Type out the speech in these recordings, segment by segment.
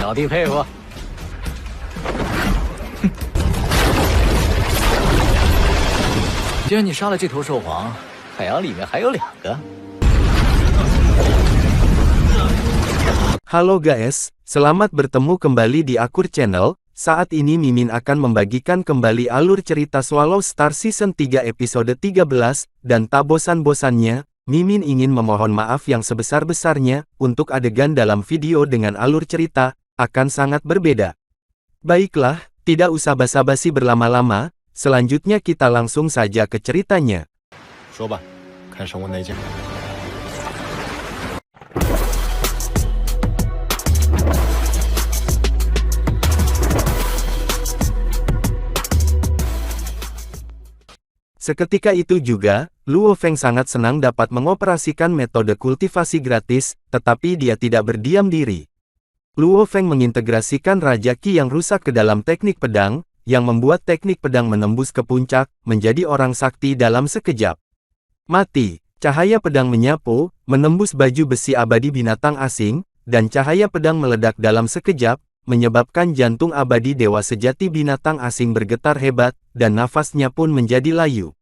小弟佩服。既然你杀了这头兽皇，海洋里面还有2个。Halo guys, selamat bertemu kembali di Akur Channel. Saat ini Mimin akan membagikan kembali alur cerita Swallow Star Season 3 episode 13, dan tak bosan-bosannya, Mimin ingin memohon maaf yang sebesar-besarnya, untuk adegan dalam video dengan alur cerita, akan sangat berbeda. Baiklah, tidak usah basa-basi berlama-lama, selanjutnya kita langsung saja ke ceritanya. 说吧，看神物哪件？ Seketika itu juga, Luo Feng sangat senang dapat mengoperasikan metode kultivasi gratis, tetapi dia tidak berdiam diri. Luo Feng mengintegrasikan Raja Qi yang rusak ke dalam teknik pedang, yang membuat teknik pedang menembus ke puncak, menjadi orang sakti dalam sekejap. Mati, cahaya pedang menyapu, menembus baju besi abadi binatang asing, dan cahaya pedang meledak dalam sekejap, menyebabkan jantung abadi dewa sejati binatang asing bergetar hebat, dan nafasnya pun menjadi layu.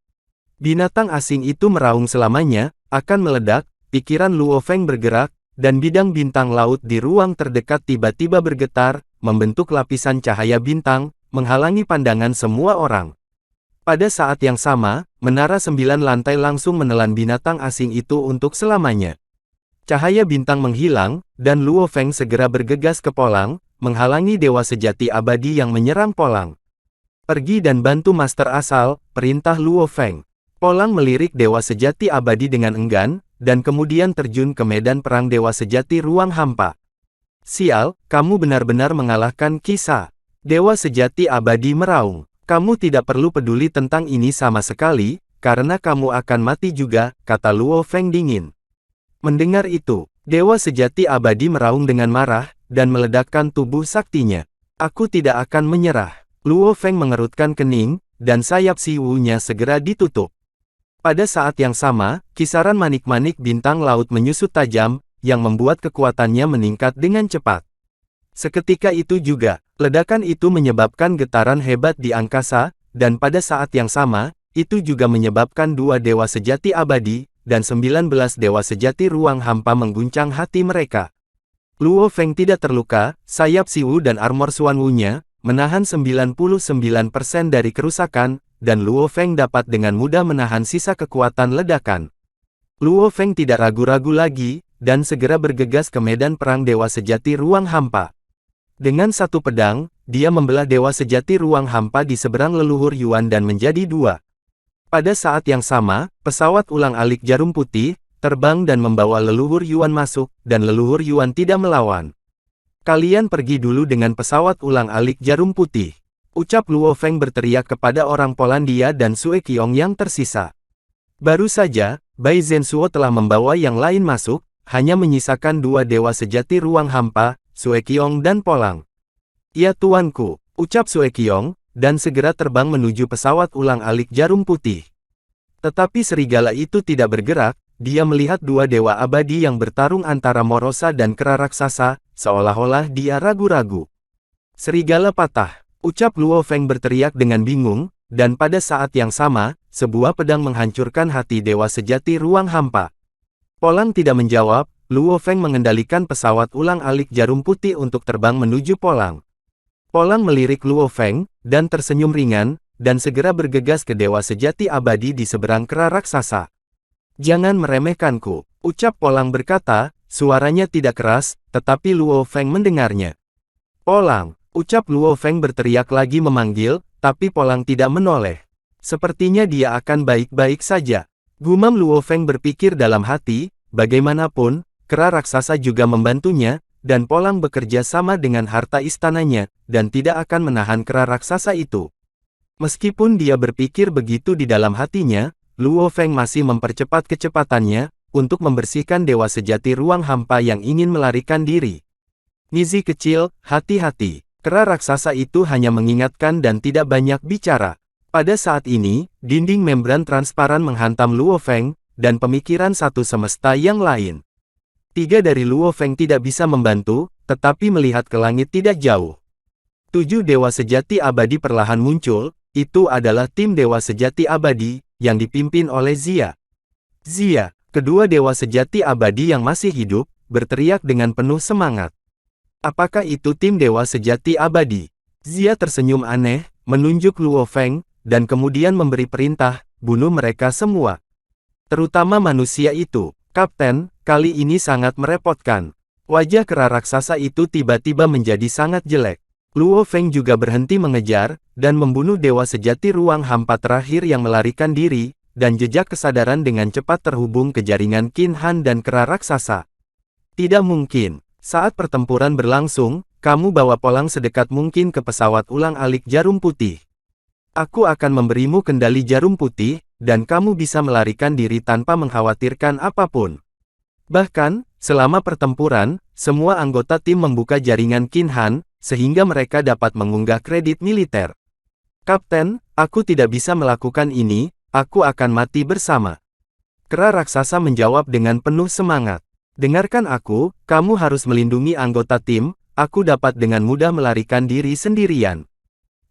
Binatang asing itu meraung selamanya, akan meledak, pikiran Luo Feng bergerak, dan bidang bintang laut di ruang terdekat tiba-tiba bergetar, membentuk lapisan cahaya bintang, menghalangi pandangan semua orang. Pada saat yang sama, menara 9 lantai langsung menelan binatang asing itu untuk selamanya. Cahaya bintang menghilang, dan Luo Feng segera bergegas ke Polang, menghalangi dewa sejati abadi yang menyerang Polang. Pergi dan bantu master asal, perintah Luo Feng. Polang melirik dewa sejati abadi dengan enggan, dan kemudian terjun ke medan perang dewa sejati ruang hampa. Sial, kamu benar-benar mengalahkan Kisa. Dewa sejati abadi meraung. Kamu tidak perlu peduli tentang ini sama sekali, karena kamu akan mati juga, kata Luo Feng dingin. Mendengar itu, dewa sejati abadi meraung dengan marah, dan meledakkan tubuh saktinya. Aku tidak akan menyerah. Luo Feng mengerutkan kening, dan sayap si Wu-nya segera ditutup. Pada saat yang sama, kisaran manik-manik bintang laut menyusut tajam, yang membuat kekuatannya meningkat dengan cepat. Seketika itu juga, ledakan itu menyebabkan getaran hebat di angkasa, dan pada saat yang sama, itu juga menyebabkan 2 dewa sejati abadi, dan 19 dewa sejati ruang hampa mengguncang hati mereka. Luo Feng tidak terluka, sayap si Wu dan armor Xuan Wu-nya, menahan 99% dari kerusakan, dan Luo Feng dapat dengan mudah menahan sisa kekuatan ledakan. Luo Feng tidak ragu-ragu lagi, dan segera bergegas ke medan perang dewa sejati ruang hampa. Dengan satu pedang, dia membelah dewa sejati ruang hampa di seberang leluhur Yuan dan menjadi 2. Pada saat yang sama, pesawat ulang-alik jarum putih, terbang dan membawa leluhur Yuan masuk, dan leluhur Yuan tidak melawan. Kalian pergi dulu dengan pesawat ulang-alik jarum putih. Ucap Luo Feng berteriak kepada orang Polandia dan Sue Qiong yang tersisa. Baru saja, Bai Zhensuo telah membawa yang lain masuk, hanya menyisakan 2 dewa sejati ruang hampa, Sue Qiong dan Polang. Ya tuanku, ucap Sue Qiong, dan segera terbang menuju pesawat ulang-alik jarum putih. Tetapi serigala itu tidak bergerak. Dia melihat 2 dewa abadi yang bertarung antara Morosa dan kera raksasa, seolah-olah dia ragu-ragu. Serigala patah, ucap Luo Feng berteriak dengan bingung, dan pada saat yang sama, sebuah pedang menghancurkan hati dewa sejati ruang hampa. Polang tidak menjawab, Luo Feng mengendalikan pesawat ulang-alik jarum putih untuk terbang menuju Polang. Polang melirik Luo Feng, dan tersenyum ringan, dan segera bergegas ke dewa sejati abadi di seberang kera raksasa. Jangan meremehkanku, ucap Polang berkata, suaranya tidak keras, tetapi Luo Feng mendengarnya. Polang, ucap Luo Feng berteriak lagi memanggil, tapi Polang tidak menoleh. Sepertinya dia akan baik-baik saja. Gumam Luo Feng berpikir dalam hati, bagaimanapun, kera raksasa juga membantunya, dan Polang bekerja sama dengan harta istananya, dan tidak akan menahan kera raksasa itu. Meskipun dia berpikir begitu di dalam hatinya, Luo Feng masih mempercepat kecepatannya, untuk membersihkan dewa sejati ruang hampa yang ingin melarikan diri. Nizi kecil, hati-hati. Kera raksasa itu hanya mengingatkan dan tidak banyak bicara. Pada saat ini, dinding membran transparan menghantam Luo Feng, dan pemikiran satu semesta yang lain. 3 dari Luo Feng tidak bisa membantu, tetapi melihat ke langit tidak jauh. 7 dewa sejati abadi perlahan muncul, itu adalah tim dewa sejati abadi, yang dipimpin oleh Xia. Xia, kedua dewa sejati abadi yang masih hidup, berteriak dengan penuh semangat. Apakah itu tim dewa sejati abadi? Xia tersenyum aneh, menunjuk Luo Feng, dan kemudian memberi perintah, bunuh mereka semua. Terutama manusia itu. Kapten, kali ini sangat merepotkan. Wajah kera raksasa itu tiba-tiba menjadi sangat jelek. Luo Feng juga berhenti mengejar, dan membunuh dewa sejati ruang hampa terakhir yang melarikan diri, dan jejak kesadaran dengan cepat terhubung ke jaringan Qin Han dan kera raksasa. Tidak mungkin. Saat pertempuran berlangsung, kamu bawa Polang sedekat mungkin ke pesawat ulang-alik Jarum Putih. Aku akan memberimu kendali Jarum Putih, dan kamu bisa melarikan diri tanpa mengkhawatirkan apapun. Bahkan, selama pertempuran, semua anggota tim membuka jaringan Qin Han, sehingga mereka dapat mengunggah kredit militer. Kapten, aku tidak bisa melakukan ini, aku akan mati bersama. Kera raksasa menjawab dengan penuh semangat. Dengarkan aku, kamu harus melindungi anggota tim, aku dapat dengan mudah melarikan diri sendirian.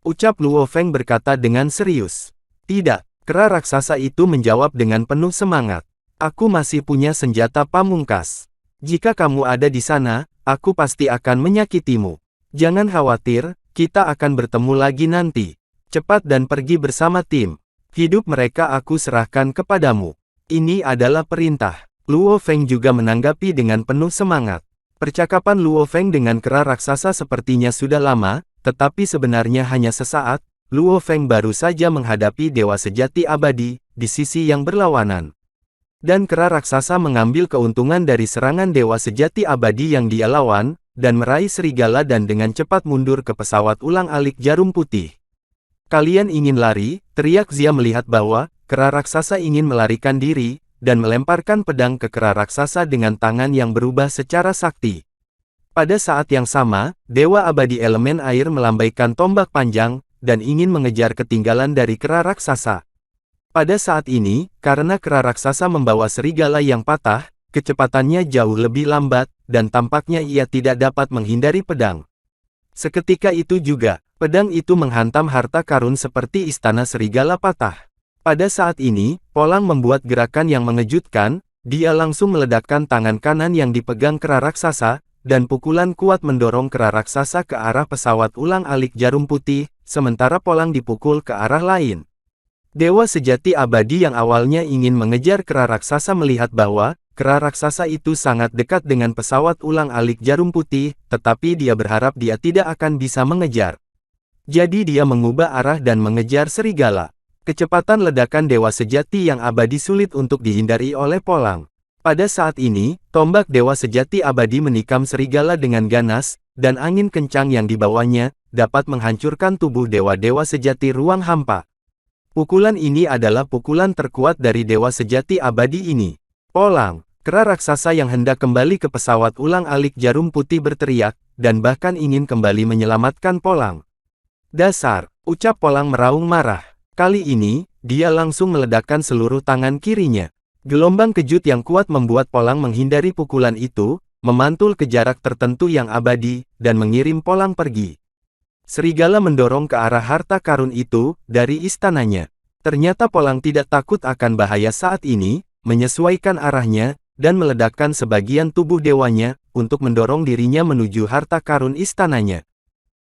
Ucap Luo Feng berkata dengan serius. Tidak, kera raksasa itu menjawab dengan penuh semangat. Aku masih punya senjata pamungkas. Jika kamu ada di sana, aku pasti akan menyakitimu. Jangan khawatir, kita akan bertemu lagi nanti. Cepat dan pergi bersama tim. Hidup mereka aku serahkan kepadamu. Ini adalah perintah. Luo Feng juga menanggapi dengan penuh semangat. Percakapan Luo Feng dengan kera raksasa sepertinya sudah lama, tetapi sebenarnya hanya sesaat. Luo Feng baru saja menghadapi dewa sejati abadi, di sisi yang berlawanan. Dan kera raksasa mengambil keuntungan dari serangan dewa sejati abadi yang dia lawan, dan meraih serigala dan dengan cepat mundur ke pesawat ulang-alik Jarum Putih. Kalian ingin lari? Teriak Xia melihat bahwa kera raksasa ingin melarikan diri, dan melemparkan pedang ke kera raksasa dengan tangan yang berubah secara sakti. Pada saat yang sama, Dewa Abadi Elemen Air melambaikan tombak panjang, dan ingin mengejar ketinggalan dari kera raksasa. Pada saat ini, karena kera raksasa membawa serigala yang patah, kecepatannya jauh lebih lambat, dan tampaknya ia tidak dapat menghindari pedang. Seketika itu juga, pedang itu menghantam harta karun seperti istana serigala patah. Pada saat ini, Polang membuat gerakan yang mengejutkan, dia langsung meledakkan tangan kanan yang dipegang kera raksasa, dan pukulan kuat mendorong kera raksasa ke arah pesawat ulang-alik Jarum Putih, sementara Polang dipukul ke arah lain. Dewa sejati abadi yang awalnya ingin mengejar kera raksasa melihat bahwa kera raksasa itu sangat dekat dengan pesawat ulang-alik Jarum Putih, tetapi dia berharap dia tidak akan bisa mengejar. Jadi dia mengubah arah dan mengejar serigala. Kecepatan ledakan dewa sejati yang abadi sulit untuk dihindari oleh Polang. Pada saat ini, tombak dewa sejati abadi menikam serigala dengan ganas, dan angin kencang yang dibawanya, dapat menghancurkan tubuh dewa-dewa sejati ruang hampa. Pukulan ini adalah pukulan terkuat dari dewa sejati abadi ini. Polang, kera raksasa yang hendak kembali ke pesawat ulang-alik Jarum Putih berteriak, dan bahkan ingin kembali menyelamatkan Polang. Dasar, ucap Polang meraung marah. Kali ini, dia langsung meledakkan seluruh tangan kirinya. Gelombang kejut yang kuat membuat Polang menghindari pukulan itu, memantul ke jarak tertentu yang abadi, dan mengirim Polang pergi. Serigala mendorong ke arah harta karun itu, dari istananya. Ternyata Polang tidak takut akan bahaya saat ini, menyesuaikan arahnya, dan meledakkan sebagian tubuh dewanya, untuk mendorong dirinya menuju harta karun istananya.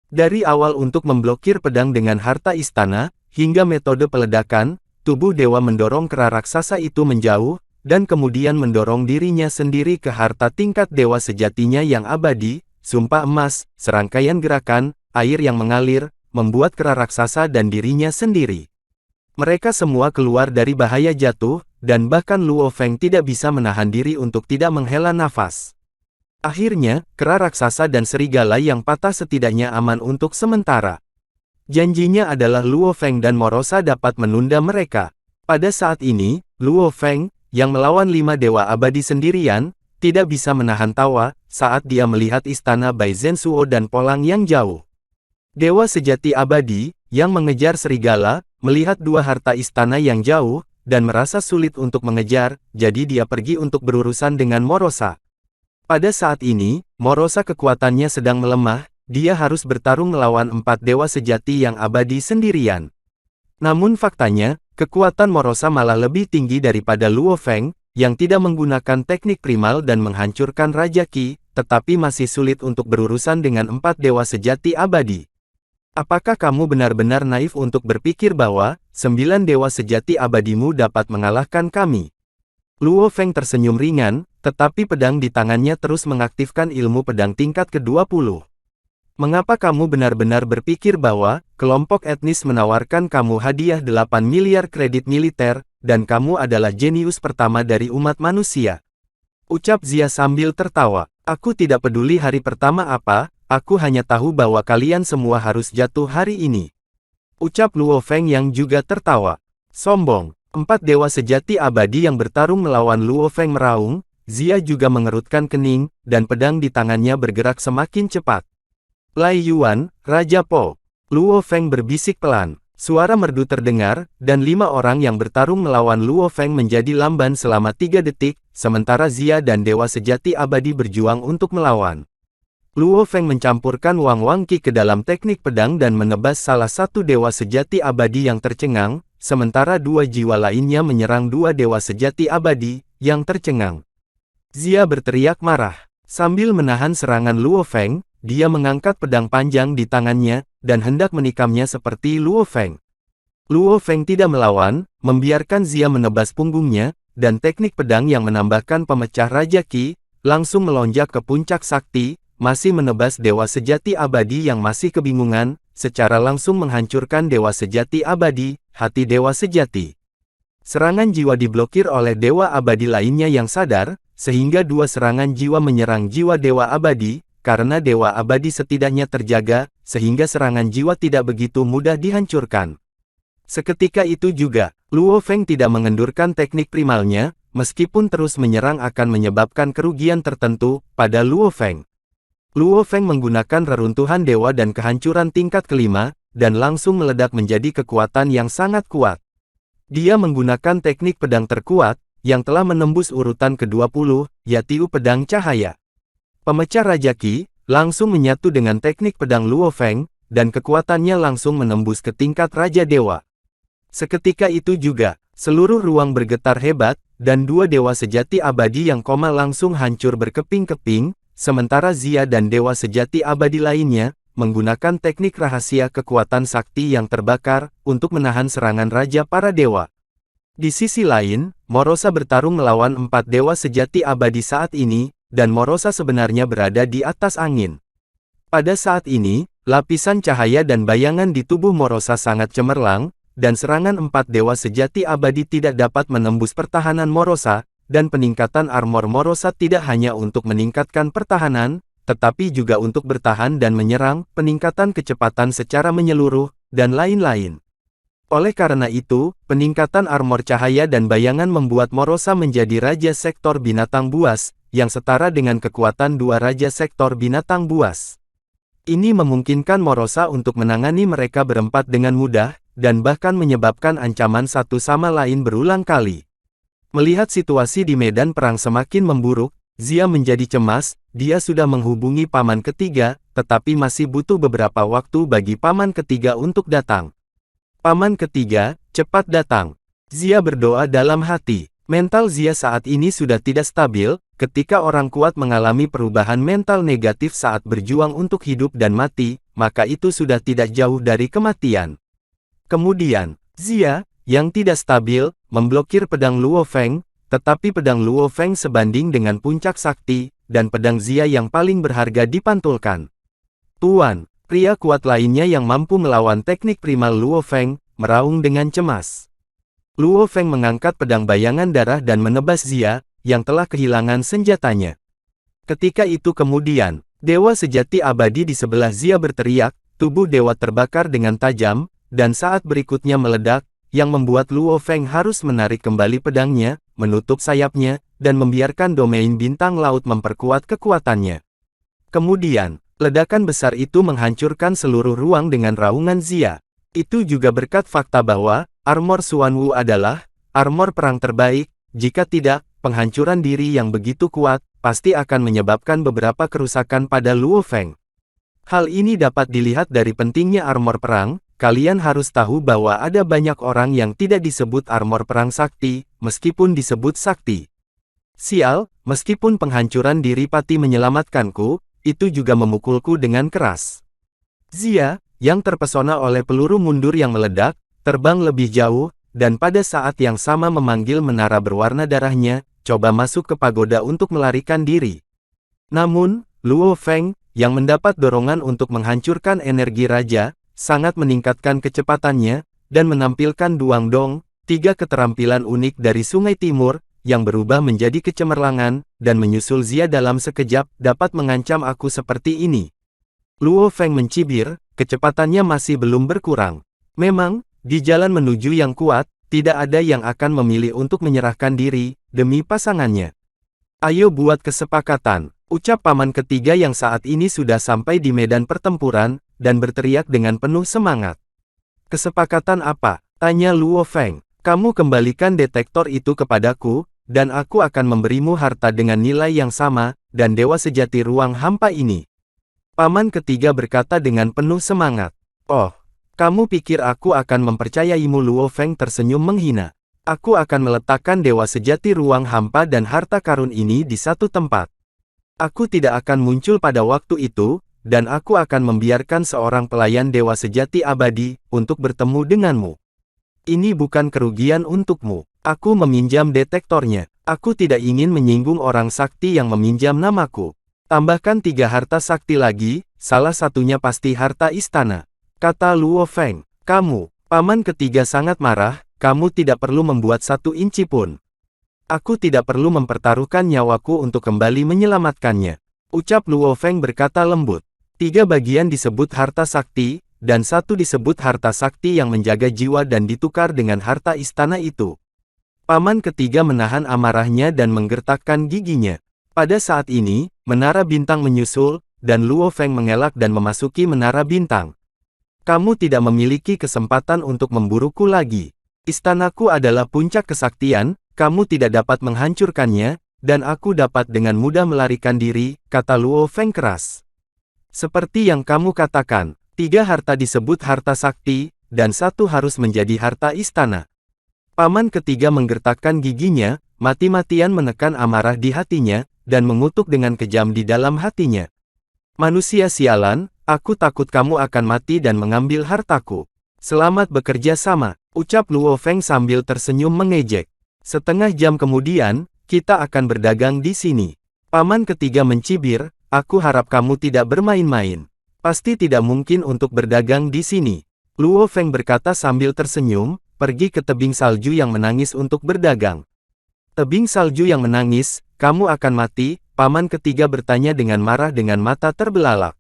Dari awal untuk memblokir pedang dengan harta istana, hingga metode peledakan, tubuh dewa mendorong kera raksasa itu menjauh, dan kemudian mendorong dirinya sendiri ke harta tingkat dewa sejatinya yang abadi, sumpah emas, serangkaian gerakan, air yang mengalir, membuat kera raksasa dan dirinya sendiri. Mereka semua keluar dari bahaya jatuh, dan bahkan Luo Feng tidak bisa menahan diri untuk tidak menghela nafas. Akhirnya, kera raksasa dan serigala yang patah setidaknya aman untuk sementara. Janjinya adalah Luo Feng dan Morosa dapat menunda mereka. Pada saat ini, Luo Feng, yang melawan 5 dewa abadi sendirian, tidak bisa menahan tawa, saat dia melihat istana Bai Zhensuo dan Polang yang jauh. Dewa sejati abadi, yang mengejar serigala, melihat 2 harta istana yang jauh, dan merasa sulit untuk mengejar, jadi dia pergi untuk berurusan dengan Morosa. Pada saat ini, Morosa kekuatannya sedang melemah, dia harus bertarung melawan 4 dewa sejati yang abadi sendirian. Namun faktanya, kekuatan Morosa malah lebih tinggi daripada Luo Feng, yang tidak menggunakan teknik primal dan menghancurkan Raja Qi, tetapi masih sulit untuk berurusan dengan 4 dewa sejati abadi. Apakah kamu benar-benar naif untuk berpikir bahwa 9 dewa sejati abadimu dapat mengalahkan kami? Luo Feng tersenyum ringan, tetapi pedang di tangannya terus mengaktifkan ilmu pedang tingkat ke-20. Mengapa kamu benar-benar berpikir bahwa kelompok etnis menawarkan kamu hadiah 8 miliar kredit militer, dan kamu adalah jenius pertama dari umat manusia? Ucap Zia sambil tertawa. Aku tidak peduli hari pertama apa, aku hanya tahu bahwa kalian semua harus jatuh hari ini. Ucap Luo Feng yang juga tertawa. Sombong. 4 dewa sejati abadi yang bertarung melawan Luo Feng meraung, Zia juga mengerutkan kening, dan pedang di tangannya bergerak semakin cepat. Lai Yuan, Raja Po. Luo Feng berbisik pelan. Suara merdu terdengar, dan 5 orang yang bertarung melawan Luo Feng menjadi lamban selama 3 detik, sementara Zia dan Dewa Sejati Abadi berjuang untuk melawan. Luo Feng mencampurkan Wang Wang Qi ke dalam teknik pedang dan menebas salah satu Dewa Sejati Abadi yang tercengang, sementara 2 jiwa lainnya menyerang 2 Dewa Sejati Abadi, yang tercengang. Zia berteriak marah. Sambil menahan serangan Luo Feng, dia mengangkat pedang panjang di tangannya, dan hendak menikamnya seperti Luo Feng. Luo Feng tidak melawan, membiarkan Zia menebas punggungnya, dan teknik pedang yang menambahkan pemecah Raja Qi, langsung melonjak ke puncak sakti, masih menebas Dewa Sejati Abadi yang masih kebingungan, secara langsung menghancurkan Dewa Sejati Abadi, hati Dewa Sejati. Serangan jiwa diblokir oleh Dewa Abadi lainnya yang sadar, sehingga 2 serangan jiwa menyerang jiwa Dewa Abadi, karena Dewa Abadi setidaknya terjaga, sehingga serangan jiwa tidak begitu mudah dihancurkan. Seketika itu juga, Luo Feng tidak mengendurkan teknik primalnya, meskipun terus menyerang akan menyebabkan kerugian tertentu pada Luo Feng. Luo Feng menggunakan reruntuhan dewa dan kehancuran tingkat kelima, dan langsung meledak menjadi kekuatan yang sangat kuat. Dia menggunakan teknik pedang terkuat, yang telah menembus urutan ke-20, yaitu pedang cahaya. Pemecah Raja Qi, langsung menyatu dengan teknik pedang Luo Feng, dan kekuatannya langsung menembus ke tingkat Raja Dewa. Seketika itu juga, seluruh ruang bergetar hebat, dan 2 Dewa Sejati Abadi yang koma langsung hancur berkeping-keping, sementara Zia dan Dewa Sejati Abadi lainnya, menggunakan teknik rahasia kekuatan sakti yang terbakar, untuk menahan serangan Raja para Dewa. Di sisi lain, Morosa bertarung melawan 4 Dewa Sejati Abadi saat ini, dan Morosa sebenarnya berada di atas angin. Pada saat ini, lapisan cahaya dan bayangan di tubuh Morosa sangat cemerlang, dan serangan 4 Dewa Sejati Abadi tidak dapat menembus pertahanan Morosa, dan peningkatan armor Morosa tidak hanya untuk meningkatkan pertahanan, tetapi juga untuk bertahan dan menyerang, peningkatan kecepatan secara menyeluruh, dan lain-lain. Oleh karena itu, peningkatan armor cahaya dan bayangan membuat Morosa menjadi Raja Sektor Binatang Buas, yang setara dengan kekuatan 2 Raja Sektor Binatang Buas. Ini memungkinkan Morosa untuk menangani mereka berempat dengan mudah, dan bahkan menyebabkan ancaman satu sama lain berulang kali. Melihat situasi di medan perang semakin memburuk, Zia menjadi cemas. Dia sudah menghubungi paman ketiga, tetapi masih butuh beberapa waktu bagi paman ketiga untuk datang. Paman ketiga, cepat datang. Zia berdoa dalam hati. Mental Zia saat ini sudah tidak stabil, ketika orang kuat mengalami perubahan mental negatif saat berjuang untuk hidup dan mati, maka itu sudah tidak jauh dari kematian. Kemudian, Zia, yang tidak stabil, memblokir pedang Luo Feng, tetapi pedang Luo Feng sebanding dengan puncak sakti, dan pedang Zia yang paling berharga dipantulkan. Tuan, pria kuat lainnya yang mampu melawan teknik primal Luo Feng, meraung dengan cemas. Luo Feng mengangkat pedang bayangan darah dan menebas Zia, yang telah kehilangan senjatanya. Ketika itu kemudian, Dewa Sejati Abadi di sebelah Zia berteriak, tubuh dewa terbakar dengan tajam, dan saat berikutnya meledak, yang membuat Luo Feng harus menarik kembali pedangnya, menutup sayapnya, dan membiarkan domain bintang laut memperkuat kekuatannya. Kemudian, ledakan besar itu menghancurkan seluruh ruang dengan raungan Zia. Itu juga berkat fakta bahwa, armor Xuan Wu adalah armor perang terbaik, jika tidak, penghancuran diri yang begitu kuat, pasti akan menyebabkan beberapa kerusakan pada Luo Feng. Hal ini dapat dilihat dari pentingnya armor perang. Kalian harus tahu bahwa ada banyak orang yang tidak disebut armor perang sakti, meskipun disebut sakti. Sial, meskipun penghancuran diri Pati menyelamatkanku, itu juga memukulku dengan keras. Zia, yang terpesona oleh peluru mundur yang meledak, terbang lebih jauh, dan pada saat yang sama memanggil menara berwarna darahnya, coba masuk ke pagoda untuk melarikan diri. Namun, Luo Feng, yang mendapat dorongan untuk menghancurkan energi raja, sangat meningkatkan kecepatannya, dan menampilkan Duang Dong, 3 keterampilan unik dari Sungai Timur, yang berubah menjadi kecemerlangan, dan menyusul Zia dalam sekejap, dapat mengancam aku seperti ini. Luo Feng mencibir, kecepatannya masih belum berkurang. Memang, di jalan menuju yang kuat, tidak ada yang akan memilih untuk menyerahkan diri, demi pasangannya. Ayo buat kesepakatan, ucap paman ketiga yang saat ini sudah sampai di medan pertempuran, dan berteriak dengan penuh semangat. Kesepakatan apa? Tanya Luo Feng. Kamu kembalikan detektor itu kepadaku, dan aku akan memberimu harta dengan nilai yang sama, dan dewa sejati ruang hampa ini. Paman ketiga berkata dengan penuh semangat. Oh, kamu pikir aku akan mempercayaimu? Luo Feng tersenyum menghina. Aku akan meletakkan dewa sejati ruang hampa dan harta karun ini di satu tempat. Aku tidak akan muncul pada waktu itu, dan aku akan membiarkan seorang pelayan dewa sejati abadi, untuk bertemu denganmu. Ini bukan kerugian untukmu. Aku meminjam detektornya. Aku tidak ingin menyinggung orang sakti yang meminjam namaku. Tambahkan 3 harta sakti lagi, salah satunya pasti harta istana. Kata Luo Feng. Kamu, paman ketiga sangat marah, kamu tidak perlu membuat 1 inci pun. Aku tidak perlu mempertaruhkan nyawaku untuk kembali menyelamatkannya. Ucap Luo Feng berkata lembut. 3 bagian disebut harta sakti, dan 1 disebut harta sakti yang menjaga jiwa dan ditukar dengan harta istana itu. Paman ketiga menahan amarahnya dan menggertakkan giginya. Pada saat ini, menara bintang menyusul, dan Luo Feng mengelak dan memasuki menara bintang. Kamu tidak memiliki kesempatan untuk memburuku lagi. Istanaku adalah puncak kesaktian, kamu tidak dapat menghancurkannya, dan aku dapat dengan mudah melarikan diri, kata Luo Feng keras. Seperti yang kamu katakan, 3 harta disebut harta sakti, dan 1 harus menjadi harta istana. Paman ketiga menggertakkan giginya, mati-matian menekan amarah di hatinya, dan mengutuk dengan kejam di dalam hatinya. Manusia sialan, aku takut kamu akan mati dan mengambil hartaku. Selamat bekerja sama, ucap Luo Feng sambil tersenyum mengejek. Setengah jam kemudian, kita akan berdagang di sini. Paman ketiga mencibir, aku harap kamu tidak bermain-main. Pasti tidak mungkin untuk berdagang di sini. Luo Feng berkata sambil tersenyum, pergi ke tebing salju yang menangis untuk berdagang. Tebing salju yang menangis, kamu akan mati, paman ketiga bertanya dengan marah dengan mata terbelalak.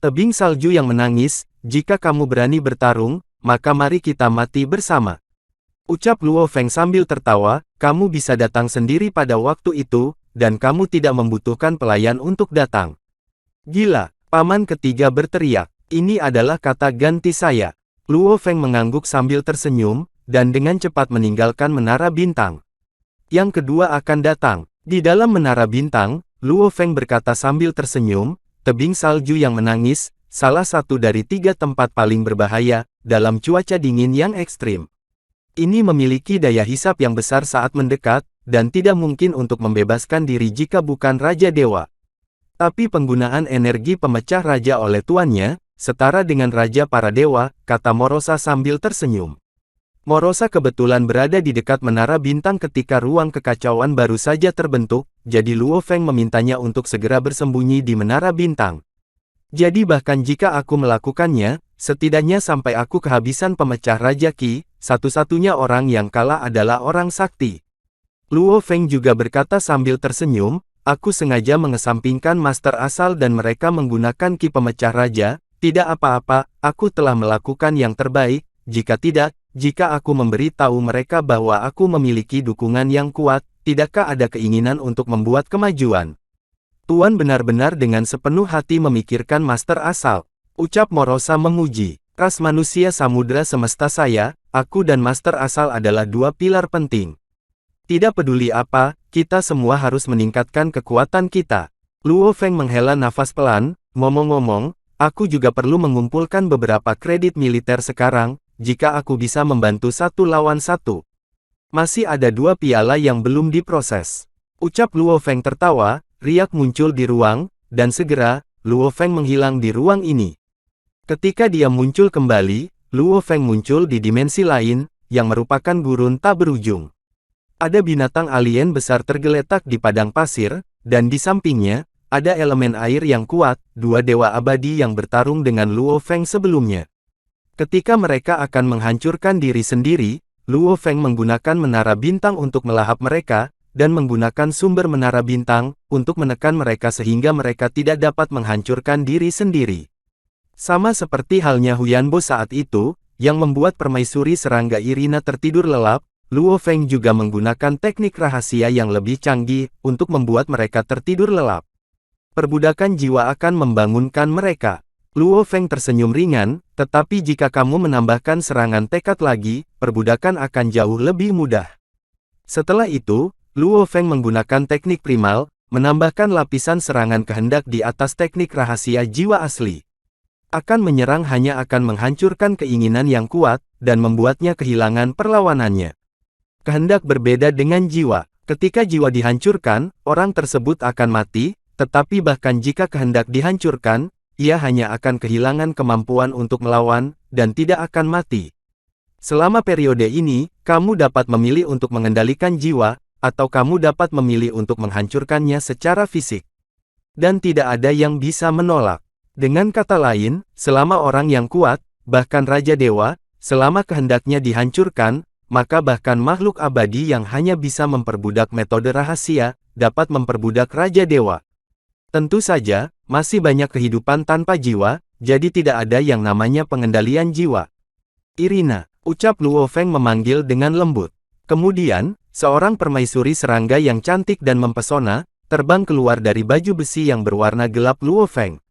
Tebing salju yang menangis, jika kamu berani bertarung, maka mari kita mati bersama. Ucap Luo Feng sambil tertawa, kamu bisa datang sendiri pada waktu itu, dan kamu tidak membutuhkan pelayan untuk datang. Gila, paman ketiga berteriak, ini adalah kata ganti saya. Luo Feng mengangguk sambil tersenyum, dan dengan cepat meninggalkan menara bintang. Yang kedua akan datang. Di dalam menara bintang, Luo Feng berkata sambil tersenyum, tebing salju yang menangis, salah satu dari 3 tempat paling berbahaya, dalam cuaca dingin yang ekstrim. Ini memiliki daya hisap yang besar saat mendekat, dan tidak mungkin untuk membebaskan diri jika bukan Raja Dewa. Tapi penggunaan energi pemecah raja oleh tuannya, setara dengan Raja para Dewa, kata Morosa sambil tersenyum. Morosa kebetulan berada di dekat menara bintang ketika ruang kekacauan baru saja terbentuk, jadi Luo Feng memintanya untuk segera bersembunyi di menara bintang. Jadi bahkan jika aku melakukannya, setidaknya sampai aku kehabisan pemecah Raja Qi, satu-satunya orang yang kalah adalah orang sakti. Luo Feng juga berkata sambil tersenyum, aku sengaja mengesampingkan master asal dan mereka menggunakan Qi pemecah raja, tidak apa-apa, aku telah melakukan yang terbaik, jika tidak, jika aku memberi tahu mereka bahwa aku memiliki dukungan yang kuat, tidakkah ada keinginan untuk membuat kemajuan? Tuan benar-benar dengan sepenuh hati memikirkan master asal, ucap Morosa memuji. Ras manusia samudera semesta saya, aku dan master asal adalah 2 pilar penting. Tidak peduli apa, kita semua harus meningkatkan kekuatan kita. Luo Feng menghela nafas pelan, ngomong-ngomong, aku juga perlu mengumpulkan beberapa kredit militer sekarang, jika aku bisa membantu 1 lawan 1. Masih ada 2 piala yang belum diproses. Ucap Luo Feng tertawa, riak muncul di ruang, dan segera, Luo Feng menghilang di ruang ini. Ketika dia muncul kembali, Luo Feng muncul di dimensi lain, yang merupakan gurun tak berujung. Ada binatang alien besar tergeletak di padang pasir, dan di sampingnya, ada elemen air yang kuat, 2 dewa abadi yang bertarung dengan Luo Feng sebelumnya. Ketika mereka akan menghancurkan diri sendiri, Luo Feng menggunakan menara bintang untuk melahap mereka, dan menggunakan sumber menara bintang, untuk menekan mereka sehingga mereka tidak dapat menghancurkan diri sendiri. Sama seperti halnya Huyanbo saat itu, yang membuat permaisuri serangga Irina tertidur lelap, Luo Feng juga menggunakan teknik rahasia yang lebih canggih, untuk membuat mereka tertidur lelap. Perbudakan jiwa akan membangunkan mereka. Luo Feng tersenyum ringan, tetapi jika kamu menambahkan serangan tekad lagi, perbudakan akan jauh lebih mudah. Setelah itu, Luo Feng menggunakan teknik primal, menambahkan lapisan serangan kehendak di atas teknik rahasia jiwa asli. Akan menyerang hanya akan menghancurkan keinginan yang kuat, dan membuatnya kehilangan perlawanannya. Kehendak berbeda dengan jiwa. Ketika jiwa dihancurkan, orang tersebut akan mati, tetapi bahkan jika kehendak dihancurkan, ia hanya akan kehilangan kemampuan untuk melawan, dan tidak akan mati. Selama periode ini, kamu dapat memilih untuk mengendalikan jiwa, atau kamu dapat memilih untuk menghancurkannya secara fisik. Dan tidak ada yang bisa menolak. Dengan kata lain, selama orang yang kuat, bahkan Raja Dewa, selama kehendaknya dihancurkan, maka bahkan makhluk abadi yang hanya bisa memperbudak metode rahasia, dapat memperbudak Raja Dewa. Tentu saja, masih banyak kehidupan tanpa jiwa, jadi tidak ada yang namanya pengendalian jiwa. Irina, ucap Luo Feng memanggil dengan lembut. Kemudian, seorang permaisuri serangga yang cantik dan mempesona, terbang keluar dari baju besi yang berwarna gelap Luo Feng.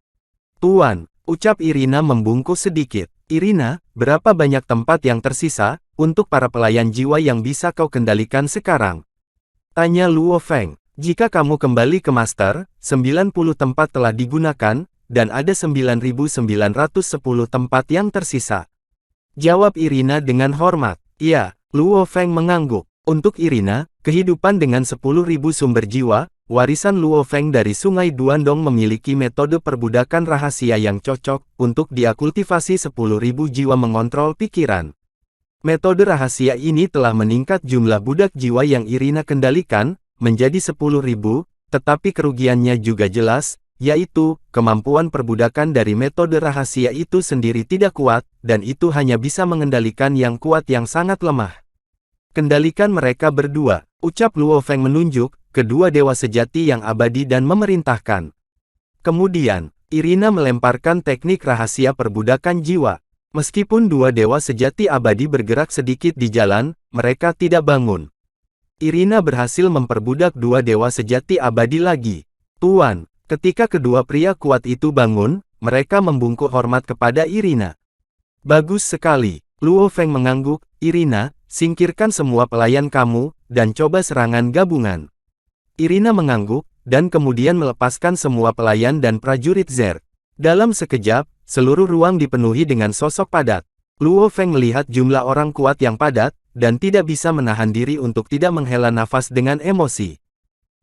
Tuan, ucap Irina membungkuk sedikit. Irina, berapa banyak tempat yang tersisa, untuk para pelayan jiwa yang bisa kau kendalikan sekarang? Tanya Luo Feng. Jika kamu kembali ke Master, 90 tempat telah digunakan, dan ada 9.910 tempat yang tersisa. Jawab Irina dengan hormat. Iya, Luo Feng mengangguk. Untuk Irina, kehidupan dengan 10.000 sumber jiwa, warisan Luo Feng dari Sungai Duandong memiliki metode perbudakan rahasia yang cocok, untuk dia kultivasi 10.000 jiwa mengontrol pikiran. Metode rahasia ini telah meningkat jumlah budak jiwa yang Irina kendalikan, menjadi 10.000, tetapi kerugiannya juga jelas, yaitu, kemampuan perbudakan dari metode rahasia itu sendiri tidak kuat, dan itu hanya bisa mengendalikan yang kuat yang sangat lemah. Kendalikan mereka berdua, ucap Luo Feng menunjuk, kedua dewa sejati yang abadi dan memerintahkan. Kemudian, Irina melemparkan teknik rahasia perbudakan jiwa. Meskipun dua dewa sejati abadi bergerak sedikit di jalan, mereka tidak bangun. Irina berhasil memperbudak dua dewa sejati abadi lagi. Tuan, ketika kedua pria kuat itu bangun, mereka membungkuk hormat kepada Irina. Bagus sekali, Luo Feng mengangguk. Irina, singkirkan semua pelayan kamu, dan coba serangan gabungan. Irina mengangguk, dan kemudian melepaskan semua pelayan dan prajurit Zerg. Dalam sekejap, seluruh ruang dipenuhi dengan sosok padat. Luo Feng melihat jumlah orang kuat yang padat, dan tidak bisa menahan diri untuk tidak menghela nafas dengan emosi.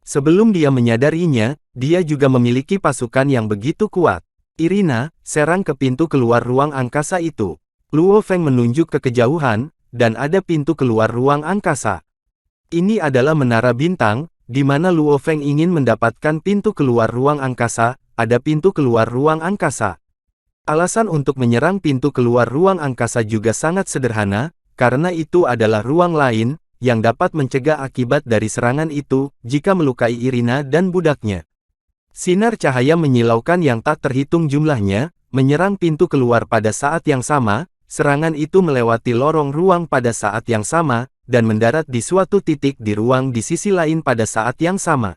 Sebelum dia menyadarinya, dia juga memiliki pasukan yang begitu kuat. Irina, serang ke pintu keluar ruang angkasa itu. Luo Feng menunjuk ke kejauhan, dan ada pintu keluar ruang angkasa. Ini adalah menara bintang, di mana Luo Feng ingin mendapatkan pintu keluar ruang angkasa. Ada pintu keluar ruang angkasa. Alasan untuk menyerang pintu keluar ruang angkasa juga sangat sederhana, karena itu adalah ruang lain, yang dapat mencegah akibat dari serangan itu, jika melukai Irina dan budaknya. Sinar cahaya menyilaukan yang tak terhitung jumlahnya, menyerang pintu keluar pada saat yang sama, serangan itu melewati lorong ruang pada saat yang sama, dan mendarat di suatu titik di ruang di sisi lain pada saat yang sama.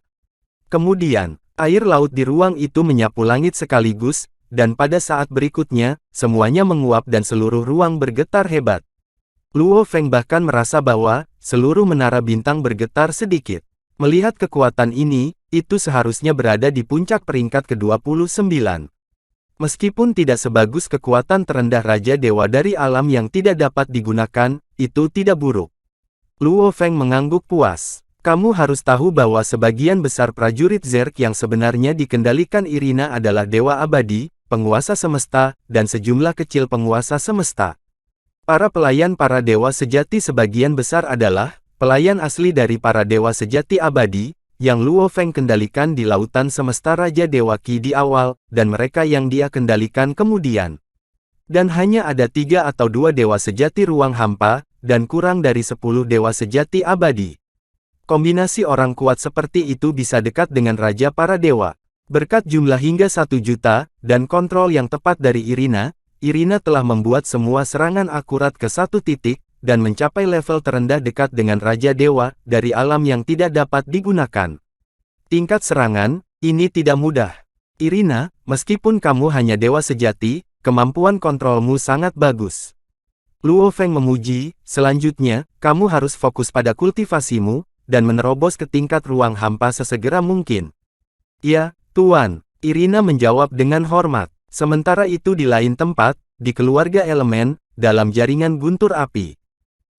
Kemudian, air laut di ruang itu menyapu langit sekaligus, dan pada saat berikutnya, semuanya menguap dan seluruh ruang bergetar hebat. Luo Feng bahkan merasa bahwa, seluruh menara bintang bergetar sedikit. Melihat kekuatan ini, itu seharusnya berada di puncak peringkat ke-29. Meskipun tidak sebagus kekuatan terendah Raja Dewa dari alam yang tidak dapat digunakan, itu tidak buruk. Luo Feng mengangguk puas. Kamu harus tahu bahwa sebagian besar prajurit Zerg yang sebenarnya dikendalikan Irina adalah Dewa Abadi, penguasa semesta, dan sejumlah kecil penguasa semesta. Para pelayan para dewa sejati sebagian besar adalah pelayan asli dari para dewa sejati abadi, yang Luo Feng kendalikan di lautan semesta Raja Dewa Qi di awal, dan mereka yang dia kendalikan kemudian. Dan hanya ada 3 atau 2 dewa sejati ruang hampa, dan kurang dari 10 dewa sejati abadi. Kombinasi orang kuat seperti itu bisa dekat dengan Raja para Dewa. Berkat jumlah hingga 1 juta, dan kontrol yang tepat dari Irina, Irina telah membuat semua serangan akurat ke satu titik, dan mencapai level terendah dekat dengan Raja Dewa, dari alam yang tidak dapat digunakan. Tingkat serangan, ini tidak mudah. Irina, meskipun kamu hanya dewa sejati, kemampuan kontrolmu sangat bagus. Luo Feng memuji, selanjutnya, kamu harus fokus pada kultivasimu, dan menerobos ke tingkat ruang hampa sesegera mungkin. Ya, Tuan, Irina menjawab dengan hormat. Sementara itu di lain tempat, di keluarga elemen, dalam jaringan guntur api.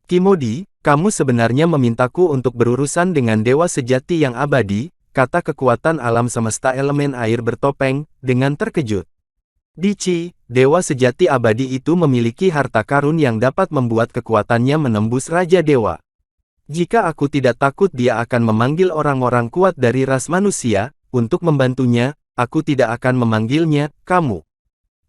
Kimodi, kamu sebenarnya memintaku untuk berurusan dengan dewa sejati yang abadi, kata kekuatan alam semesta elemen air bertopeng, dengan terkejut. Dici, dewa sejati abadi itu memiliki harta karun yang dapat membuat kekuatannya menembus Raja Dewa. Jika aku tidak takut dia akan memanggil orang-orang kuat dari ras manusia, untuk membantunya, aku tidak akan memanggilnya, kamu.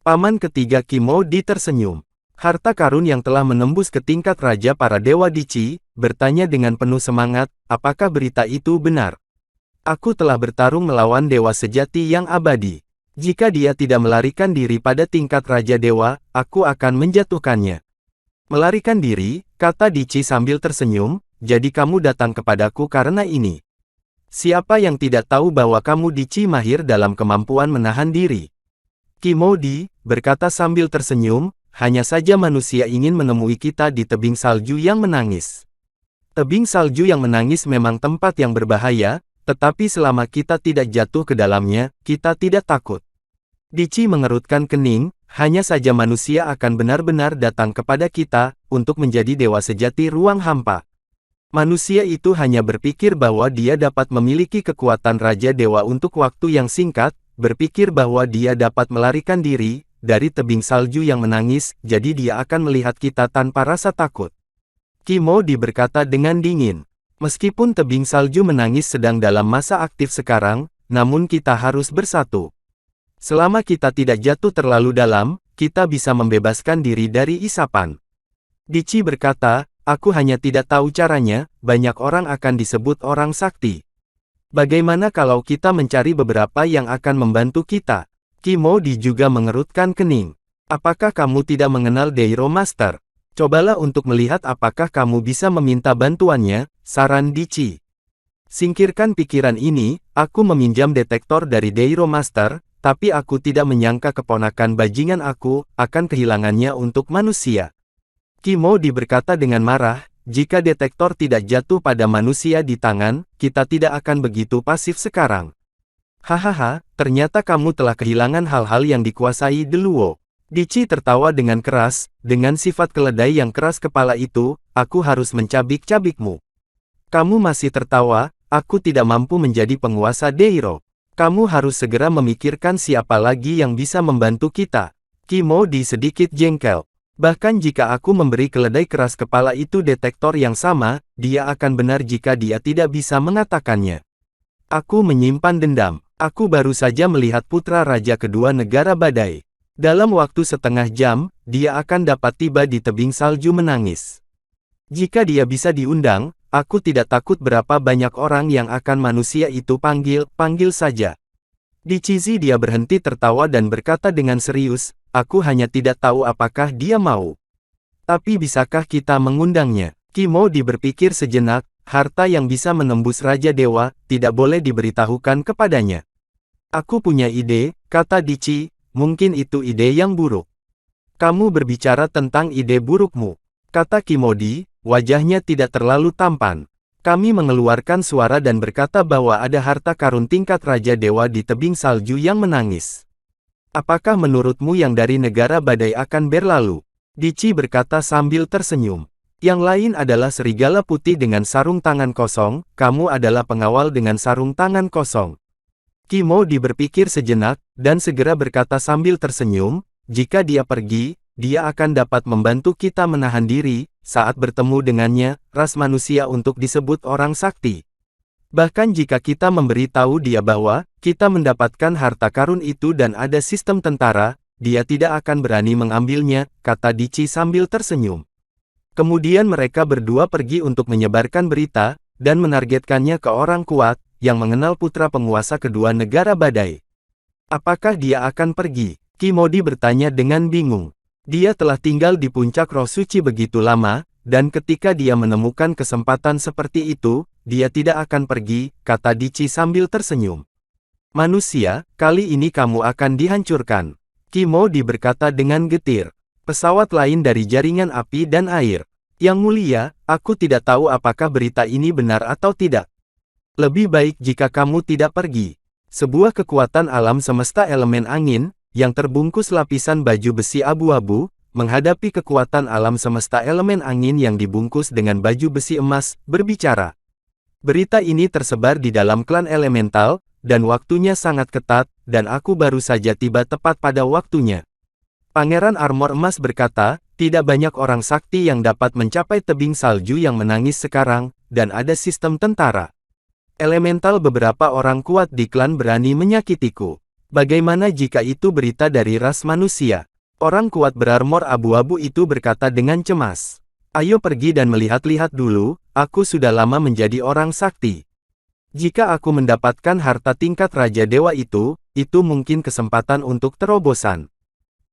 Paman ketiga Kimodi tersenyum. Harta karun yang telah menembus ke tingkat Raja para Dewa Dici, bertanya dengan penuh semangat, apakah berita itu benar? Aku telah bertarung melawan dewa sejati yang abadi. Jika dia tidak melarikan diri pada tingkat Raja Dewa, aku akan menjatuhkannya. Melarikan diri, kata Dici sambil tersenyum, jadi kamu datang kepadaku karena ini. Siapa yang tidak tahu bahwa kamu Dici mahir dalam kemampuan menahan diri? Kimodi, berkata sambil tersenyum, hanya saja manusia ingin menemui kita di tebing salju yang menangis. Tebing salju yang menangis memang tempat yang berbahaya, tetapi selama kita tidak jatuh ke dalamnya, kita tidak takut. Dici mengerutkan kening, hanya saja manusia akan benar-benar datang kepada kita, untuk menjadi dewa sejati ruang hampa. Manusia itu hanya berpikir bahwa dia dapat memiliki kekuatan Raja Dewa untuk waktu yang singkat, berpikir bahwa dia dapat melarikan diri dari tebing salju yang menangis, jadi dia akan melihat kita tanpa rasa takut. Kimodi berkata dengan dingin. Meskipun tebing salju menangis sedang dalam masa aktif sekarang, namun kita harus bersatu. Selama kita tidak jatuh terlalu dalam, kita bisa membebaskan diri dari isapan. Dici berkata, aku hanya tidak tahu caranya, banyak orang akan disebut orang sakti. Bagaimana kalau kita mencari beberapa yang akan membantu kita? Kimodi juga mengerutkan kening. Apakah kamu tidak mengenal Deiro Master? Cobalah untuk melihat apakah kamu bisa meminta bantuannya, saran Dici. Singkirkan pikiran ini, aku meminjam detektor dari Deiro Master, tapi aku tidak menyangka keponakan bajingan aku akan kehilangannya untuk manusia. Kimodi berkata dengan marah, jika detektor tidak jatuh pada manusia di tangan, kita tidak akan begitu pasif sekarang. Hahaha, ternyata kamu telah kehilangan hal-hal yang dikuasai Deluo. Dici tertawa dengan keras, dengan sifat keledai yang keras kepala itu, aku harus mencabik-cabikmu. Kamu masih tertawa, aku tidak mampu menjadi penguasa Deiro. Kamu harus segera memikirkan siapa lagi yang bisa membantu kita. Kimodi sedikit jengkel. Bahkan jika aku memberi keledai keras kepala itu detektor yang sama, dia akan benar jika dia tidak bisa mengatakannya. Aku menyimpan dendam. Aku baru saja melihat putra raja kedua negara badai. Dalam waktu setengah jam, dia akan dapat tiba di tebing salju menangis. Jika dia bisa diundang, aku tidak takut berapa banyak orang yang akan manusia itu panggil saja. Di Cizi dia berhenti tertawa dan berkata dengan serius, aku hanya tidak tahu apakah dia mau. Tapi bisakah kita mengundangnya? Kimodi berpikir sejenak, harta yang bisa menembus Raja Dewa, tidak boleh diberitahukan kepadanya. Aku punya ide, kata Dici, mungkin itu ide yang buruk. Kamu berbicara tentang ide burukmu, kata Kimodi, wajahnya tidak terlalu tampan. Kami mengeluarkan suara dan berkata bahwa ada harta karun tingkat Raja Dewa di tebing salju yang menangis. Apakah menurutmu yang dari negara badai akan berlalu? Dici berkata sambil tersenyum. Yang lain adalah serigala putih dengan sarung tangan kosong, kamu adalah pengawal dengan sarung tangan kosong. Kimodi berpikir sejenak, dan segera berkata sambil tersenyum, jika dia pergi, dia akan dapat membantu kita menahan diri, saat bertemu dengannya, ras manusia untuk disebut orang sakti. Bahkan jika kita memberitahu dia bahwa, kita mendapatkan harta karun itu dan ada sistem tentara, dia tidak akan berani mengambilnya, kata Dici sambil tersenyum. Kemudian mereka berdua pergi untuk menyebarkan berita, dan menargetkannya ke orang kuat, yang mengenal putra penguasa kedua negara badai. Apakah dia akan pergi? Kimodi bertanya dengan bingung. Dia telah tinggal di puncak roh suci begitu lama, dan ketika dia menemukan kesempatan seperti itu, dia tidak akan pergi, kata Dici sambil tersenyum. Manusia, kali ini kamu akan dihancurkan. Kimodi berkata dengan getir. Pesawat lain dari jaringan api dan air. Yang mulia, aku tidak tahu apakah berita ini benar atau tidak. Lebih baik jika kamu tidak pergi. Sebuah kekuatan alam semesta elemen angin, yang terbungkus lapisan baju besi abu-abu, menghadapi kekuatan alam semesta elemen angin yang dibungkus dengan baju besi emas, berbicara. Berita ini tersebar di dalam klan elemental, dan waktunya sangat ketat, dan aku baru saja tiba tepat pada waktunya. Pangeran Armor Emas berkata, tidak banyak orang sakti yang dapat mencapai tebing salju yang menangis sekarang, dan ada sistem tentara. Elemental beberapa orang kuat di klan berani menyakitiku. Bagaimana jika itu berita dari ras manusia? Orang kuat berarmor abu-abu itu berkata dengan cemas. Ayo pergi dan melihat-lihat dulu, aku sudah lama menjadi orang sakti. Jika aku mendapatkan harta tingkat Raja Dewa itu mungkin kesempatan untuk terobosan.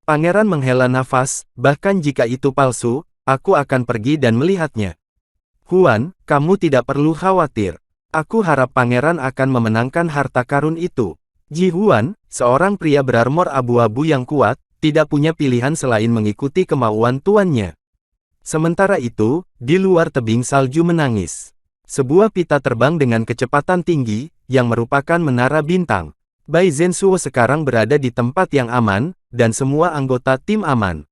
Pangeran menghela nafas, bahkan jika itu palsu, aku akan pergi dan melihatnya. Huan, kamu tidak perlu khawatir. Aku harap pangeran akan memenangkan harta karun itu. Ji Huan, seorang pria berarmor abu-abu yang kuat, tidak punya pilihan selain mengikuti kemauan tuannya. Sementara itu, di luar tebing salju menangis. Sebuah pita terbang dengan kecepatan tinggi, yang merupakan menara bintang. Bai Zhensuo sekarang berada di tempat yang aman, dan semua anggota tim aman.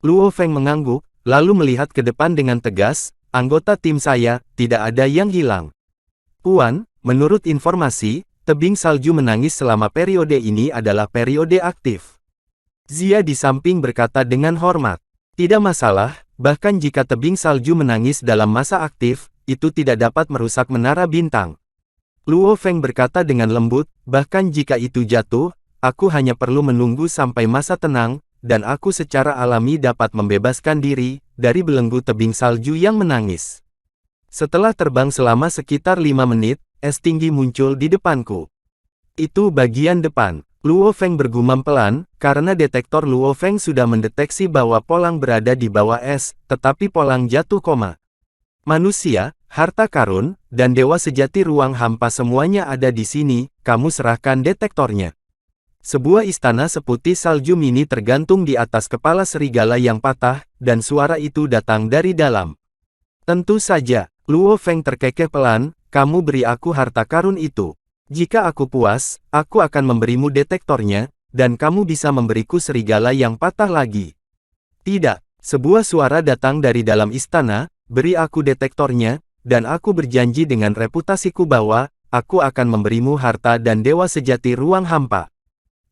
Luo Feng mengangguk, lalu melihat ke depan dengan tegas, anggota tim saya, tidak ada yang hilang. Puan, menurut informasi, tebing salju menangis selama periode ini adalah periode aktif. Zia di samping berkata dengan hormat. Tidak masalah, bahkan jika tebing salju menangis dalam masa aktif, itu tidak dapat merusak menara bintang. Luo Feng berkata dengan lembut, bahkan jika itu jatuh, aku hanya perlu menunggu sampai masa tenang, dan aku secara alami dapat membebaskan diri dari belenggu tebing salju yang menangis. Setelah terbang selama sekitar 5 menit, es tinggi muncul di depanku. Itu bagian depan. Luo Feng bergumam pelan, karena detektor Luo Feng sudah mendeteksi bahwa Polang berada di bawah es, tetapi Polang jatuh koma. Manusia, harta karun, dan dewa sejati ruang hampa semuanya ada di sini, kamu serahkan detektornya. Sebuah istana seputih salju mini tergantung di atas kepala serigala yang patah, dan suara itu datang dari dalam. Tentu saja. Luo Feng terkekeh pelan, kamu beri aku harta karun itu. Jika aku puas, aku akan memberimu detektornya, dan kamu bisa memberiku serigala yang patah lagi. Tidak, sebuah suara datang dari dalam istana, beri aku detektornya, dan aku berjanji dengan reputasiku bahwa, aku akan memberimu harta dan dewa sejati ruang hampa.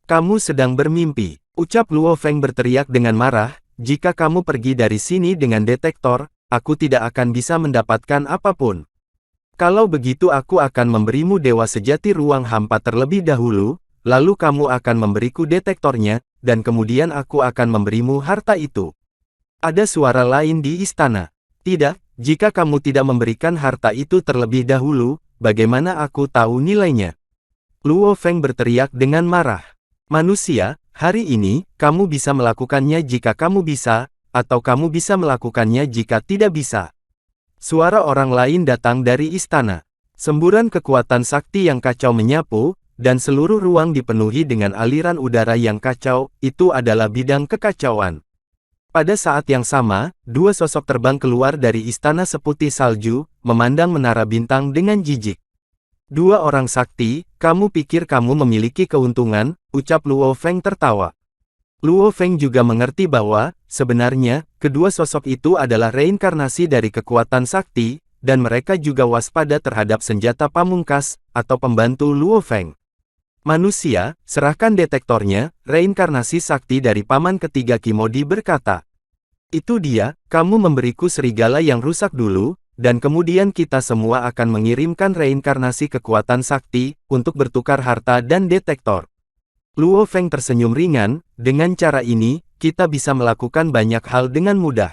Kamu sedang bermimpi, ucap Luo Feng berteriak dengan marah, jika kamu pergi dari sini dengan detektor, aku tidak akan bisa mendapatkan apapun. Kalau begitu aku akan memberimu dewa sejati ruang hampa terlebih dahulu, lalu kamu akan memberiku detektornya, dan kemudian aku akan memberimu harta itu. Ada suara lain di istana. Tidak, jika kamu tidak memberikan harta itu terlebih dahulu, bagaimana aku tahu nilainya? Luo Feng berteriak dengan marah. Manusia, hari ini, kamu bisa melakukannya jika kamu bisa, atau kamu bisa melakukannya jika tidak bisa. Suara orang lain datang dari istana. Semburan kekuatan sakti yang kacau menyapu, dan seluruh ruang dipenuhi dengan aliran udara yang kacau, itu adalah bidang kekacauan. Pada saat yang sama, dua sosok terbang keluar dari istana seputih salju, memandang menara bintang dengan jijik. Dua orang sakti, kamu pikir kamu memiliki keuntungan, ucap Luo Feng tertawa. Luo Feng juga mengerti bahwa, sebenarnya, kedua sosok itu adalah reinkarnasi dari kekuatan sakti, dan mereka juga waspada terhadap senjata pamungkas, atau pembantu Luo Feng. Manusia, serahkan detektornya, reinkarnasi sakti dari paman ketiga Kimodi berkata. Itu dia, kamu memberiku serigala yang rusak dulu, dan kemudian kita semua akan mengirimkan reinkarnasi kekuatan sakti, untuk bertukar harta dan detektor. Luo Feng tersenyum ringan, dengan cara ini, kita bisa melakukan banyak hal dengan mudah.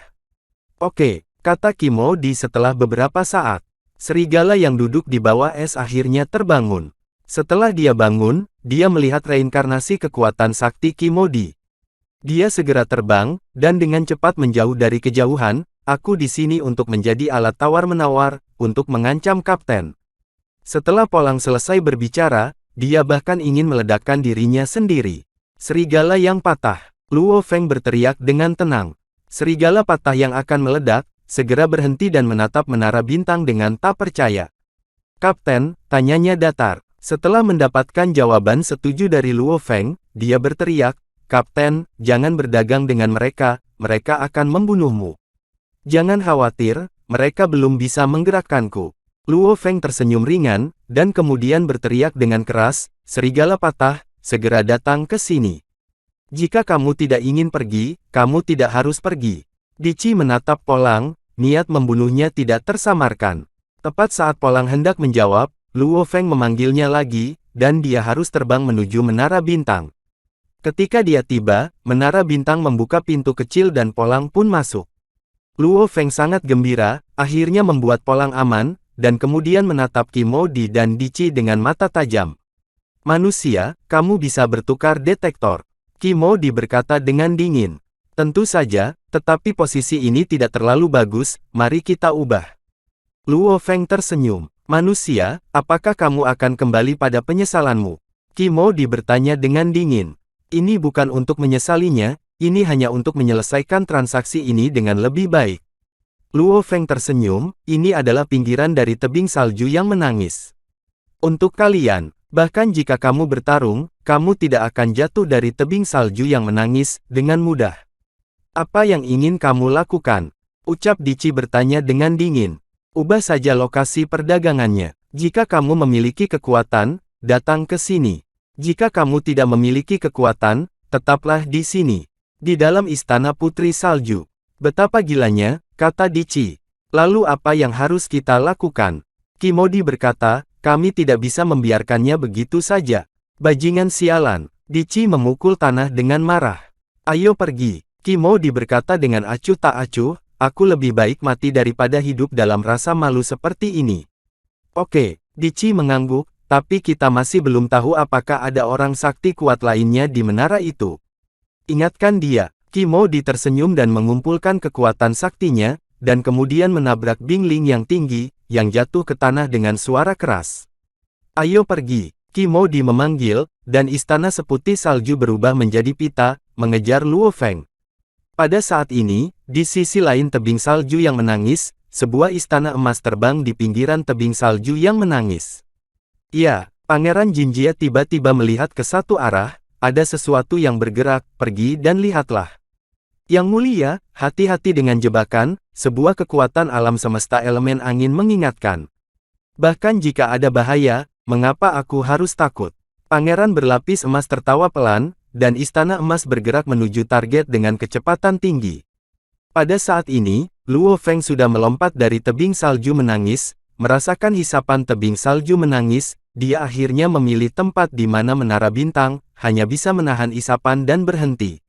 Oke, kata Kimodi setelah beberapa saat. Serigala yang duduk di bawah es akhirnya terbangun. Setelah dia bangun, dia melihat reinkarnasi kekuatan sakti Kimodi. Dia segera terbang, dan dengan cepat menjauh dari kejauhan. Aku di sini untuk menjadi alat tawar-menawar, untuk mengancam kapten. Setelah Polang selesai berbicara, dia bahkan ingin meledakkan dirinya sendiri. Serigala yang patah. Luo Feng berteriak dengan tenang. Serigala patah yang akan meledak, segera berhenti dan menatap menara bintang dengan tak percaya. Kapten, tanyanya datar. Setelah mendapatkan jawaban setuju dari Luo Feng, dia berteriak, Kapten, jangan berdagang dengan mereka akan membunuhmu. Jangan khawatir, mereka belum bisa menggerakkanku. Luo Feng tersenyum ringan, dan kemudian berteriak dengan keras, serigala patah, segera datang ke sini. Jika kamu tidak ingin pergi, kamu tidak harus pergi. Dici menatap Polang, niat membunuhnya tidak tersamarkan. Tepat saat Polang hendak menjawab, Luo Feng memanggilnya lagi, dan dia harus terbang menuju menara bintang. Ketika dia tiba, menara bintang membuka pintu kecil dan Polang pun masuk. Luo Feng sangat gembira, akhirnya membuat Polang aman, dan kemudian menatap Kimodi dan Dici dengan mata tajam. Manusia, kamu bisa bertukar detektor. Kimodi berkata dengan dingin. Tentu saja, tetapi posisi ini tidak terlalu bagus, mari kita ubah. Luo Feng tersenyum. Manusia, apakah kamu akan kembali pada penyesalanmu? Kimodi bertanya dengan dingin. Ini bukan untuk menyesalinya, ini hanya untuk menyelesaikan transaksi ini dengan lebih baik. Luo Feng tersenyum, ini adalah pinggiran dari tebing salju yang menangis. Untuk kalian, bahkan jika kamu bertarung, kamu tidak akan jatuh dari tebing salju yang menangis dengan mudah. Apa yang ingin kamu lakukan? Ucap Dici bertanya dengan dingin. Ubah saja lokasi perdagangannya. Jika kamu memiliki kekuatan, datang ke sini. Jika kamu tidak memiliki kekuatan, tetaplah di sini. Di dalam istana Putri Salju. Betapa gilanya, kata Dici. Lalu apa yang harus kita lakukan? Kimodi berkata, kami tidak bisa membiarkannya begitu saja. Bajingan sialan. Dici memukul tanah dengan marah. Ayo pergi. Kimodi berkata dengan acuh tak acuh, aku lebih baik mati daripada hidup dalam rasa malu seperti ini. Oke, Dici mengangguk. Tapi kita masih belum tahu apakah ada orang sakti kuat lainnya di menara itu. Ingatkan dia. Kimodi tersenyum dan mengumpulkan kekuatan saktinya, dan kemudian menabrak Bingling yang tinggi, yang jatuh ke tanah dengan suara keras. Ayo pergi. Kimodi memanggil, dan istana seputih salju berubah menjadi pita, mengejar Luo Feng. Pada saat ini, di sisi lain tebing salju yang menangis, sebuah istana emas terbang di pinggiran tebing salju yang menangis. Ya, Pangeran Jinjia tiba-tiba melihat ke satu arah, ada sesuatu yang bergerak, pergi dan lihatlah. Yang mulia, hati-hati dengan jebakan, sebuah kekuatan alam semesta elemen angin mengingatkan. Bahkan jika ada bahaya, mengapa aku harus takut? Pangeran berlapis emas tertawa pelan, dan istana emas bergerak menuju target dengan kecepatan tinggi. Pada saat ini, Luo Feng sudah melompat dari tebing salju menangis, merasakan hisapan tebing salju menangis. Dia akhirnya memilih tempat di mana menara bintang hanya bisa menahan isapan dan berhenti.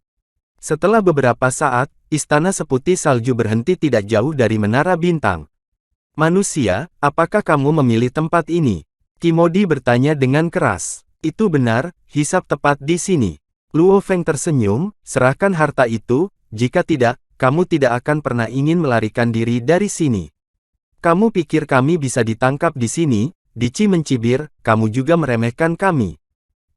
Setelah beberapa saat, istana seputih salju berhenti tidak jauh dari menara bintang. Manusia, apakah kamu memilih tempat ini? Kimodi bertanya dengan keras. Itu benar, hisap tepat di sini. Luo Feng tersenyum, serahkan harta itu, jika tidak, kamu tidak akan pernah ingin melarikan diri dari sini. Kamu pikir kami bisa ditangkap di sini? Dici mencibir, kamu juga meremehkan kami.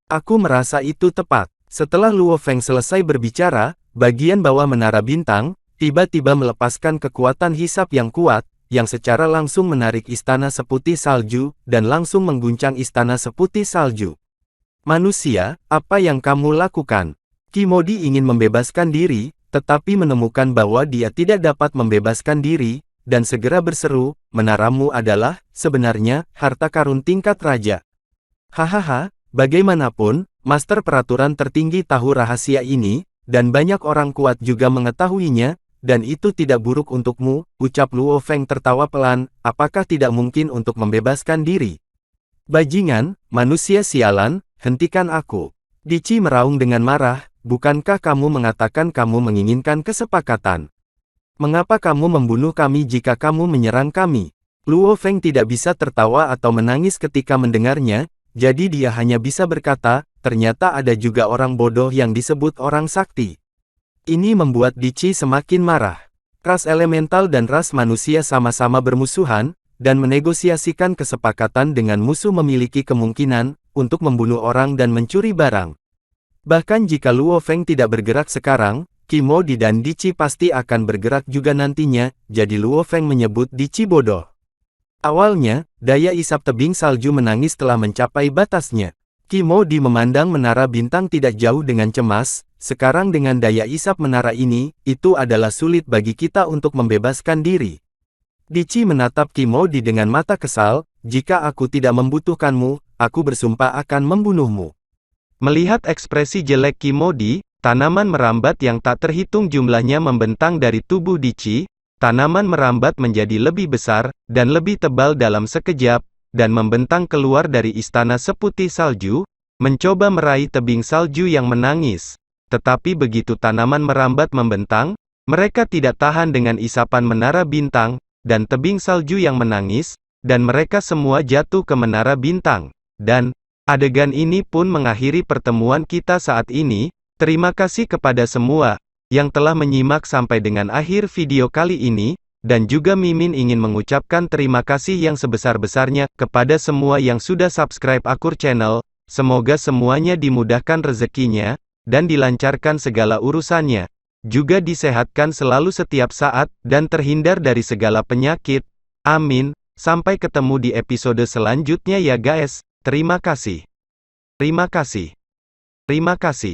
Aku merasa itu tepat. Setelah Luo Feng selesai berbicara, bagian bawah menara bintang, tiba-tiba melepaskan kekuatan hisap yang kuat, yang secara langsung menarik istana seputih salju, dan langsung mengguncang istana seputih salju. Manusia, apa yang kamu lakukan? Kimodi ingin membebaskan diri, tetapi menemukan bahwa dia tidak dapat membebaskan diri, dan segera berseru, menaramu adalah, sebenarnya, harta karun tingkat raja. Hahaha, bagaimanapun, Master Peraturan Tertinggi tahu rahasia ini, dan banyak orang kuat juga mengetahuinya, dan itu tidak buruk untukmu, ucap Luo Feng tertawa pelan, apakah tidak mungkin untuk membebaskan diri? Bajingan, manusia sialan, hentikan aku. Dici meraung dengan marah, bukankah kamu mengatakan kamu menginginkan kesepakatan? Mengapa kamu membunuh kami jika kamu menyerang kami? Luo Feng tidak bisa tertawa atau menangis ketika mendengarnya, jadi dia hanya bisa berkata, ternyata ada juga orang bodoh yang disebut orang sakti. Ini membuat Dici semakin marah. Ras elemental dan ras manusia sama-sama bermusuhan, dan menegosiasikan kesepakatan dengan musuh memiliki kemungkinan untuk membunuh orang dan mencuri barang. Bahkan jika Luo Feng tidak bergerak sekarang, Kimodi dan Dici pasti akan bergerak juga nantinya, jadi Luo Feng menyebut Dici bodoh. Awalnya, daya isap tebing salju menangis telah mencapai batasnya. Kimodi memandang menara bintang tidak jauh dengan cemas, sekarang dengan daya isap menara ini, itu adalah sulit bagi kita untuk membebaskan diri. Dici menatap Kimodi dengan mata kesal, jika aku tidak membutuhkanmu, aku bersumpah akan membunuhmu. Melihat ekspresi jelek Kimodi, tanaman merambat yang tak terhitung jumlahnya membentang dari tubuh Dici, tanaman merambat menjadi lebih besar, dan lebih tebal dalam sekejap, dan membentang keluar dari istana seputih salju, mencoba meraih tebing salju yang menangis. Tetapi begitu tanaman merambat membentang, mereka tidak tahan dengan isapan menara bintang, dan tebing salju yang menangis, dan mereka semua jatuh ke menara bintang. Dan, adegan ini pun mengakhiri pertemuan kita saat ini. Terima kasih kepada semua yang telah menyimak sampai dengan akhir video kali ini, dan juga Mimin ingin mengucapkan terima kasih yang sebesar-besarnya kepada semua yang sudah subscribe Akur Channel. Semoga semuanya dimudahkan rezekinya, dan dilancarkan segala urusannya. Juga disehatkan selalu setiap saat, dan terhindar dari segala penyakit. Amin. Sampai ketemu di episode selanjutnya ya guys. Terima kasih. Terima kasih. Terima kasih.